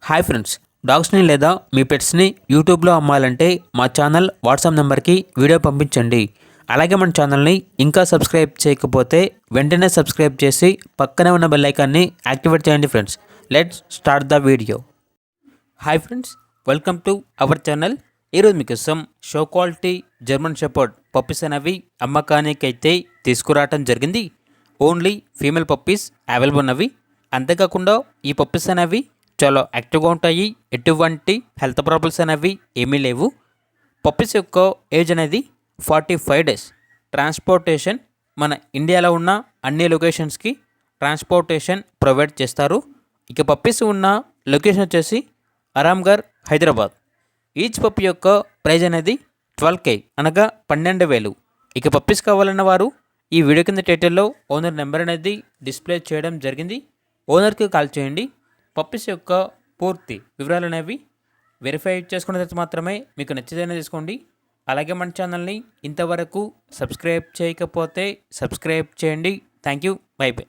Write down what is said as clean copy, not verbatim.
Hi friends, డాగ్స్ని లేదా మీ పెట్స్ని యూట్యూబ్లో అమ్మాలంటే మా ఛానల్ వాట్సాప్ నెంబర్కి వీడియో పంపించండి. అలాగే మన ఛానల్ని ఇంకా సబ్స్క్రైబ్ చేయకపోతే వెంటనే సబ్స్క్రైబ్ చేసి పక్కనే ఉన్న బెల్ ఐకాన్ని యాక్టివేట్ చేయండి friends. Let's start the video. Hi friends, welcome to our channel. ఈరోజు మీకోసం show quality German shepherd puppies అనేవి అమ్మకానికి అయితే తీసుకురావటం జరిగింది. ఓన్లీ ఫీమేల్ పప్పీస్ అవైలబుల్ ఉన్నవి. అంతేకాకుండా ఈ పప్పీస్ అనేవి చాలా యాక్టివ్గా ఉంటాయి. ఎటువంటి హెల్త్ ప్రాబ్లమ్స్ అనేవి ఏమీ లేవు. పప్పీస్ యొక్క ఏజ్ అనేది 45 days. ట్రాన్స్పోర్టేషన్ మన ఇండియాలో ఉన్న అన్ని లొకేషన్స్కి ట్రాన్స్పోర్టేషన్ ప్రొవైడ్ చేస్తారు. ఇక పప్పీస్ ఉన్న లొకేషన్ వచ్చేసి ఆరాంఘర్, హైదరాబాద్. ఈచ్ పప్పీ యొక్క ప్రైజ్ అనేది 12K అనగా 12,000. ఇక పప్పీస్ కావాలన్న వారు ఈ వీడియో కింద టైటిల్లో ఓనర్ నెంబర్ అనేది డిస్ప్లే చేయడం జరిగింది. ఓనర్కి కాల్ చేయండి. పప్పీస్ యొక్క పూర్తి వివరాలు అనేవి వెరిఫై చేసుకున్న తర్వాత మాత్రమే మీకు నచ్చితేనే తీసుకోండి. అలాగే మన ఛానల్ని ఇంతవరకు సబ్స్క్రైబ్ చేయకపోతే సబ్స్క్రైబ్ చేయండి. Thank you. By by.